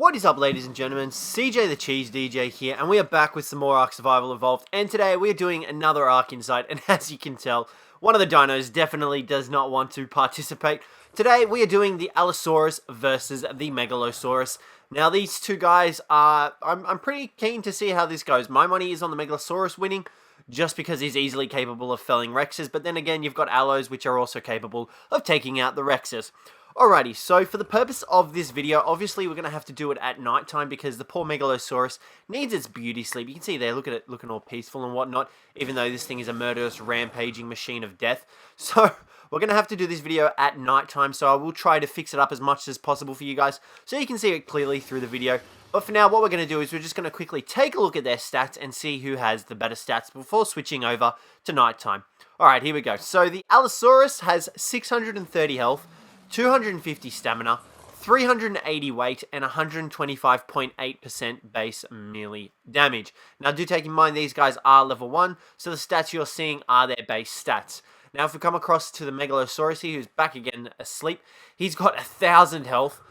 What is up, ladies and gentlemen? Cjthecheesedj here, and we are back with some more Ark Survival Evolved, and today we are doing another Ark Insight, and as you can tell, one of the dinos definitely does not want to participate. Today we are doing the Allosaurus versus the Megalosaurus. Now these two guys are, I'm pretty keen to see how this goes. My money is on the Megalosaurus winning, just because he's easily capable of felling Rexes, but then again you've got Allos which are also capable of taking out the Rexes. Alrighty, so for the purpose of this video, obviously we're going to have to do it at night time because the poor Megalosaurus needs its beauty sleep. You can see there, look at it looking all peaceful and whatnot, even though this thing is a murderous, rampaging machine of death. So we're going to have to do this video at night time, so I will try to fix it up as much as possible for you guys so you can see it clearly through the video. But for now, what we're going to do is we're just going to quickly take a look at their stats and see who has the better stats before switching over to nighttime. Alright, here we go. So the Allosaurus has 630 health, 250 stamina, 380 weight, and 125.8% base melee damage. Now, do take in mind these guys are level 1, so the stats you're seeing are their base stats. Now, if we come across to the Megalosaurus here, who's back again asleep, he's got 1,000 health,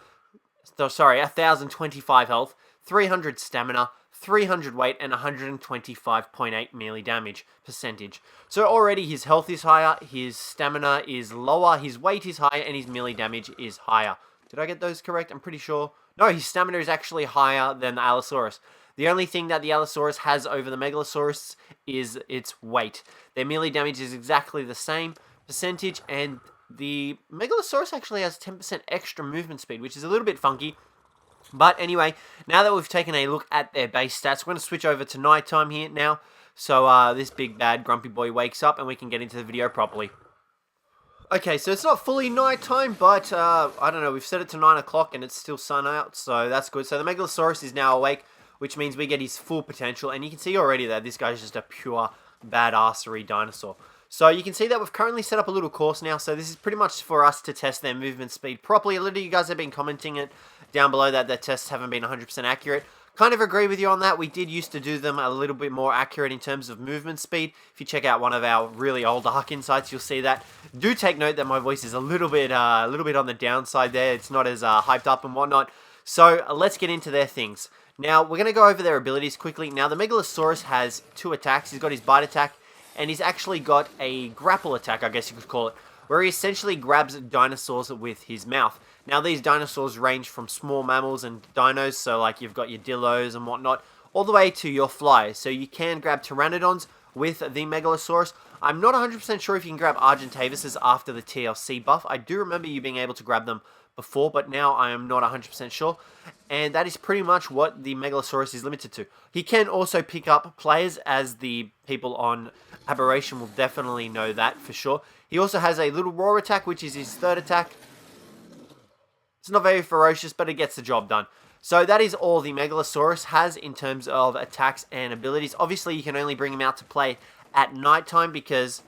1,025 health, 300 stamina, 300 weight, and 125.8 melee damage percentage. So already his health is higher, his stamina is lower, his weight is higher, and his melee damage is higher. Did I get those correct? I'm pretty sure. No, his stamina is actually higher than the Allosaurus. The only thing that the Allosaurus has over the Megalosaurus is its weight. Their melee damage is exactly the same percentage, and the Megalosaurus actually has 10% extra movement speed, which is a little bit funky. But anyway, now that we've taken a look at their base stats, we're going to switch over to nighttime here now. So this big bad grumpy boy wakes up and we can get into the video properly. Okay, so it's not fully nighttime, but I don't know, we've set it to 9 o'clock and it's still sun out, so that's good. So the Megalosaurus is now awake, which means we get his full potential. And you can see already that this guy's just a pure badassery dinosaur. So you can see that we've currently set up a little course now, so this is pretty much for us to test their movement speed properly. A lot of you guys have been commenting it down below that their tests haven't been 100% accurate. Kind of agree with you on that. We did used to do them a little bit more accurate in terms of movement speed. If you check out one of our really old Ark Insights, you'll see that. Do take note that my voice is a little bit on the downside there. It's not as hyped up and whatnot. So let's get into their things. Now, we're going to go over their abilities quickly. Now, the Megalosaurus has 2 attacks. He's got his bite attack, and he's actually got a grapple attack, I guess you could call it, where he essentially grabs dinosaurs with his mouth. Now, these dinosaurs range from small mammals and dinos, so like you've got your dillos and whatnot, all the way to your flyers. So you can grab pteranodons with the Megalosaurus. I'm not 100% sure if you can grab Argentavises after the TLC buff. I do remember you being able to grab them before, but now I am not 100% sure. And that is pretty much what the Megalosaurus is limited to. He can also pick up players, as the people on Aberration will definitely know that for sure. He also has a little roar attack, which is his 3rd attack. It's not very ferocious, but it gets the job done. So that is all the Megalosaurus has in terms of attacks and abilities. Obviously, you can only bring him out to play at nighttime because,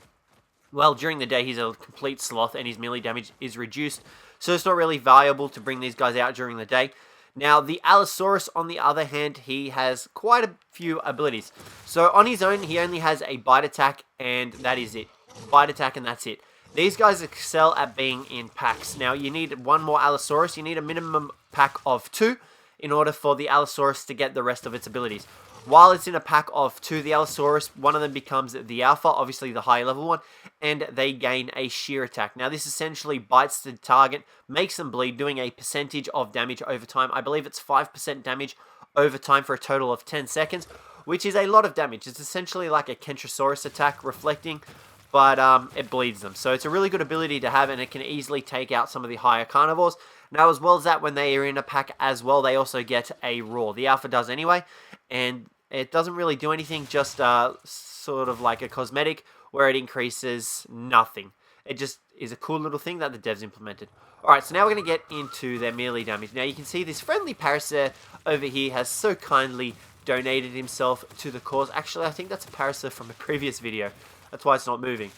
well, during the day he's a complete sloth and his melee damage is reduced. So it's not really valuable to bring these guys out during the day. Now, the Allosaurus, on the other hand, he has quite a few abilities. So on his own, he only has a bite attack, and that is it. Bite attack, and that's it. These guys excel at being in packs. Now, you need one more Allosaurus. You need a minimum pack of 2 in order for the Allosaurus to get the rest of its abilities. While it's in a pack of 2, the Allosaurus, one of them becomes the Alpha, obviously the higher level one, and they gain a shear attack. Now, this essentially bites the target, makes them bleed, doing a percentage of damage over time. I believe it's 5% damage over time for a total of 10 seconds, which is a lot of damage. It's essentially like a Kentrosaurus attack, reflecting, but it bleeds them. So it's a really good ability to have, and it can easily take out some of the higher carnivores. Now, as well as that, when they are in a pack as well, they also get a roar. The Alpha does anyway, and it doesn't really do anything, just sort of like a cosmetic where it increases nothing. It just is a cool little thing that the devs implemented. Alright, so now we're going to get into their melee damage. Now, you can see this friendly Parasaur over here has so kindly donated himself to the cause. Actually, I think that's a Parasaur from a previous video. That's why it's not moving.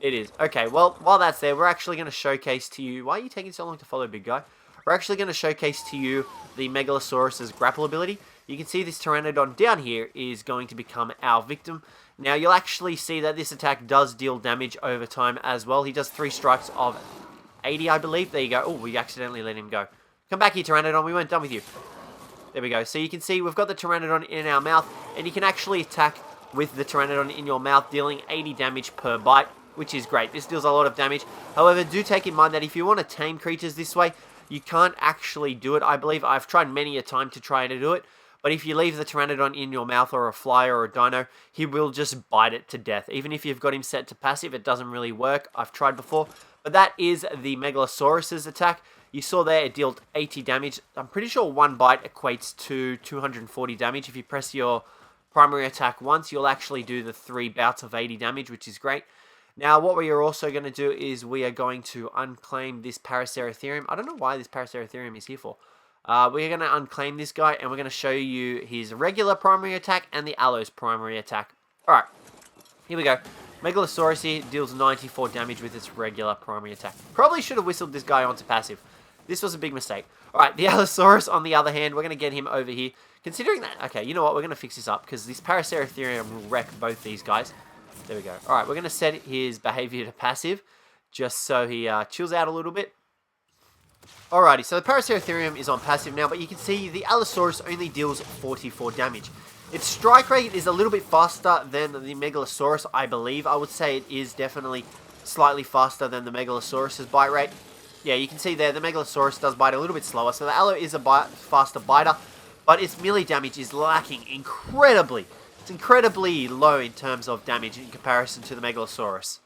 It is. Okay, well, while that's there, we're actually going to showcase to you... Why are you taking so long to follow, big guy? We're actually going to showcase to you the Megalosaurus's grapple ability. You can see this Pteranodon down here is going to become our victim. Now, you'll actually see that this attack does deal damage over time as well. He does 3 strikes of 80, I believe. There you go. Oh, we accidentally let him go. Come back here, Pteranodon. We weren't done with you. There we go. So you can see we've got the Pteranodon in our mouth, and you can actually attack with the Pteranodon in your mouth, dealing 80 damage per bite, which is great. This deals a lot of damage. However, do take in mind that if you want to tame creatures this way, you can't actually do it. I believe I've tried many a time to try to do it, but if you leave the Pteranodon in your mouth, or a fly, or a dino, he will just bite it to death. Even if you've got him set to passive, it doesn't really work. I've tried before. But that is the Megalosaurus' attack. You saw there it dealt 80 damage. I'm pretty sure one bite equates to 240 damage. If you press your primary attack once, you'll actually do the 3 bouts of 80 damage, which is great. Now, what we are also going to do is we are going to unclaim this Paraceratherium. I don't know why this Paraceratherium is here for. We're going to unclaim this guy, and we're going to show you his regular primary attack and the Allo's primary attack. Alright, here we go. Megalosaurus here deals 94 damage with its regular primary attack. Probably should have whistled this guy onto passive. This was a big mistake. Alright, the Allosaurus, on the other hand, we're going to get him over here. Considering that... Okay, you know what? We're going to fix this up, because this Paraceratherium will wreck both these guys. There we go. Alright, we're going to set his behavior to passive, just so he chills out a little bit. Alrighty, so the Paraceratherium is on passive now, but you can see the Allosaurus only deals 44 damage. Its strike rate is a little bit faster than the Megalosaurus, I believe. I would say it is definitely slightly faster than the Megalosaurus' bite rate. Yeah, you can see there, the Megalosaurus does bite a little bit slower, so the Allo is a faster biter, but its melee damage is lacking incredibly. It's incredibly low in terms of damage in comparison to the Megalosaurus.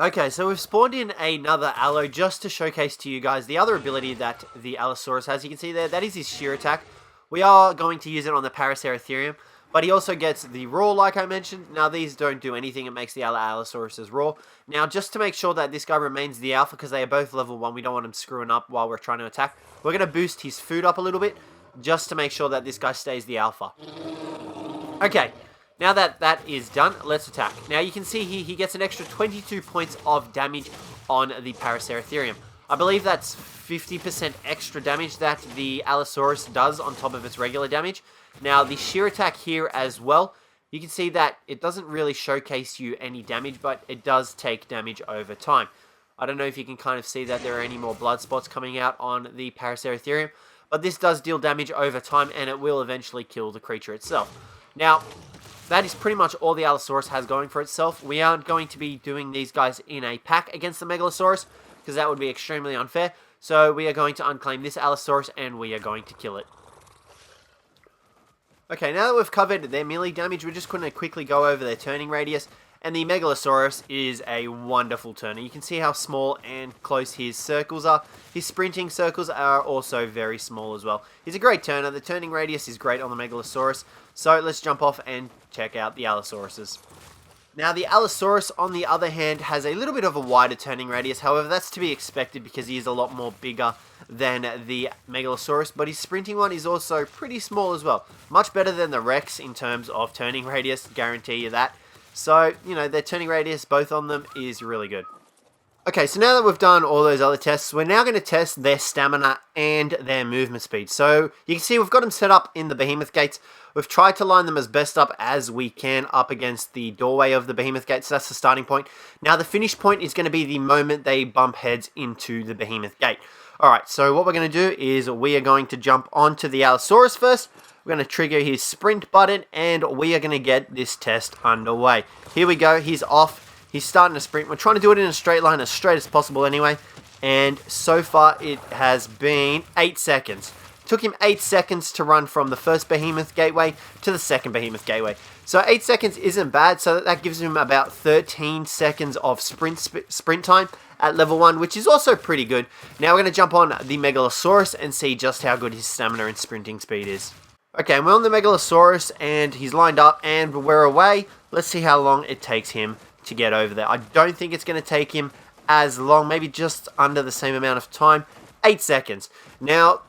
Okay, so we've spawned in another Allo just to showcase to you guys the other ability that the Allosaurus has. You can see there, that is his shear attack. We are going to use it on the Paraceratherium, but he also gets the roar like I mentioned. Now these don't do anything, it makes the Allosaurus roar. Now just to make sure that this guy remains the alpha, because they are both level 1, we don't want him screwing up while we're trying to attack. We're going to boost his food up a little bit, just to make sure that this guy stays the alpha. Okay, now that that is done, let's attack. Now you can see here, he gets an extra 22 points of damage on the Paraceratherium. I believe that's 50% extra damage that the Allosaurus does on top of its regular damage. Now the shear attack here as well, you can see that it doesn't really showcase you any damage, but it does take damage over time. I don't know if you can kind of see that there are any more blood spots coming out on the Paraceratherium, but this does deal damage over time, and it will eventually kill the creature itself. Now, that is pretty much all the Allosaurus has going for itself. We aren't going to be doing these guys in a pack against the Megalosaurus, because that would be extremely unfair. So we are going to unclaim this Allosaurus, and we are going to kill it. Okay, now that we've covered their melee damage, we're just going to quickly go over their turning radius. And the Megalosaurus is a wonderful turner. You can see how small and close his circles are. His sprinting circles are also very small as well. He's a great turner. The turning radius is great on the Megalosaurus. So let's jump off and check out the Allosauruses. Now the Allosaurus, on the other hand, has a little bit of a wider turning radius. However, that's to be expected because he is a lot more bigger than the Megalosaurus. But his sprinting one is also pretty small as well. Much better than the Rex in terms of turning radius, guarantee you that. So, you know, their turning radius, both on them, is really good. Okay, so now that we've done all those other tests, we're now going to test their stamina and their movement speed. So, you can see we've got them set up in the Behemoth Gates. We've tried to line them as best up as we can up against the doorway of the Behemoth Gates. So that's the starting point. Now, the finish point is going to be the moment they bump heads into the Behemoth Gate. Alright, so what we're going to do is we are going to jump onto the Allosaurus first. We're going to trigger his sprint button, and we are going to get this test underway. Here we go. He's off. He's starting to sprint. We're trying to do it in a straight line, as straight as possible anyway. And so far, it has been 8 seconds. Took him 8 seconds to run from the first Behemoth Gateway to the second Behemoth Gateway. So 8 seconds isn't bad, so that gives him about 13 seconds of sprint time at level 1, which is also pretty good. Now we're going to jump on the Megalosaurus and see just how good his stamina and sprinting speed is. Okay, we're on the Megalosaurus, and he's lined up, and we're away. Let's see how long it takes him to get over there. I don't think it's going to take him as long, maybe just under the same amount of time. 8 seconds. Now,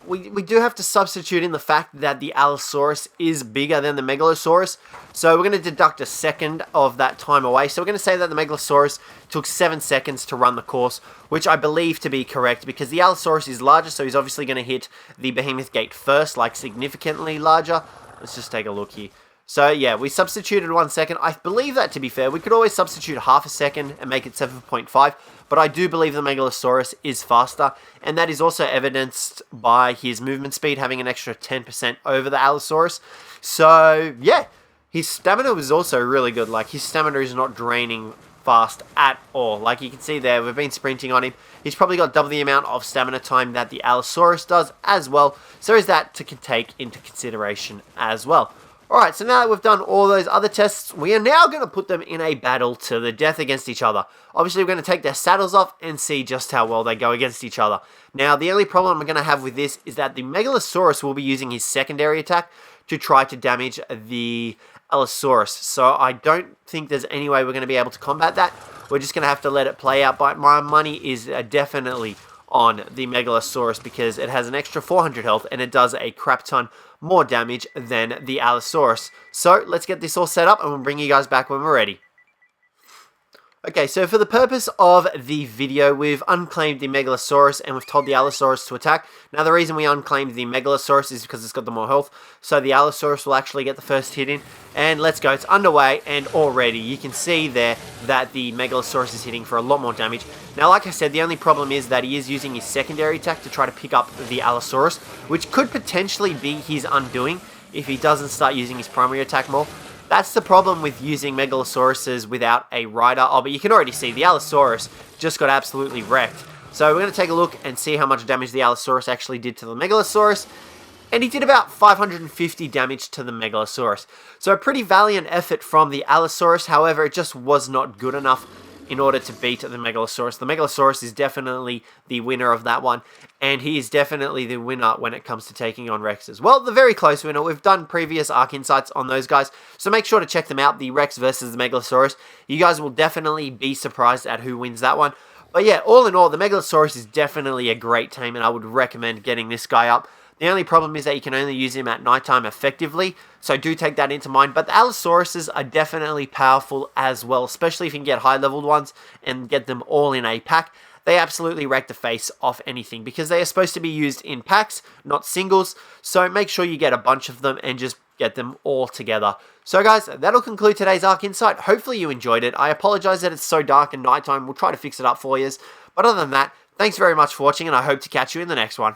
we do have to substitute in the fact that the Allosaurus is bigger than the Megalosaurus. So we're going to deduct a second of that time away. So we're going to say that the Megalosaurus took 7 seconds to run the course, which I believe to be correct because the Allosaurus is larger, so he's obviously going to hit the Behemoth Gate first, like significantly larger. Let's just take a look here. So yeah, we substituted 1 second. I believe that, to be fair, we could always substitute half a second and make it 7.5, but I do believe the Megalosaurus is faster, and that is also evidenced by his movement speed having an extra 10% over the Allosaurus. So yeah, his stamina was also really good. Like, his stamina is not draining fast at all. Like you can see there, we've been sprinting on him. He's probably got double the amount of stamina time that the Allosaurus does as well. So is that to take into consideration as well. Alright, so now that we've done all those other tests, we are now going to put them in a battle to the death against each other. Obviously, we're going to take their saddles off and see just how well they go against each other. Now, the only problem I'm going to have with this is that the Megalosaurus will be using his secondary attack to try to damage the Allosaurus. So I don't think there's any way we're going to be able to combat that. We're just going to have to let it play out, but my money is definitely on the Megalosaurus because it has an extra 400 health and it does a crap ton more damage than the Allosaurus. So let's get this all set up and we'll bring you guys back when we're ready. Okay, so for the purpose of the video, we've unclaimed the Megalosaurus and we've told the Allosaurus to attack. Now, the reason we unclaimed the Megalosaurus is because it's got the more health, so the Allosaurus will actually get the first hit in. And let's go, it's underway, and already you can see there that the Megalosaurus is hitting for a lot more damage. Now, like I said, the only problem is that he is using his secondary attack to try to pick up the Allosaurus, which could potentially be his undoing if he doesn't start using his primary attack more. That's the problem with using Megalosauruses without a rider. Oh, but you can already see the Allosaurus just got absolutely wrecked. So we're going to take a look and see how much damage the Allosaurus actually did to the Megalosaurus. And he did about 550 damage to the Megalosaurus. So a pretty valiant effort from the Allosaurus. However, it just was not good enough in order to beat the Megalosaurus. The Megalosaurus is definitely the winner of that one, and he is definitely the winner when it comes to taking on Rexes. Well, the very close winner. We've done previous Arc Insights on those guys, so make sure to check them out, the Rex versus the Megalosaurus. You guys will definitely be surprised at who wins that one. But yeah, all in all, the Megalosaurus is definitely a great team, and I would recommend getting this guy up. The only problem is that you can only use him at nighttime effectively, so do take that into mind. But the Allosauruses are definitely powerful as well, especially if you can get high-leveled ones and get them all in a pack. They absolutely wreck the face off anything because they are supposed to be used in packs, not singles. So make sure you get a bunch of them and just get them all together. So guys, that'll conclude today's Arc Insight. Hopefully you enjoyed it. I apologize that it's so dark and nighttime. We'll try to fix it up for you. But other than that, thanks very much for watching, and I hope to catch you in the next one.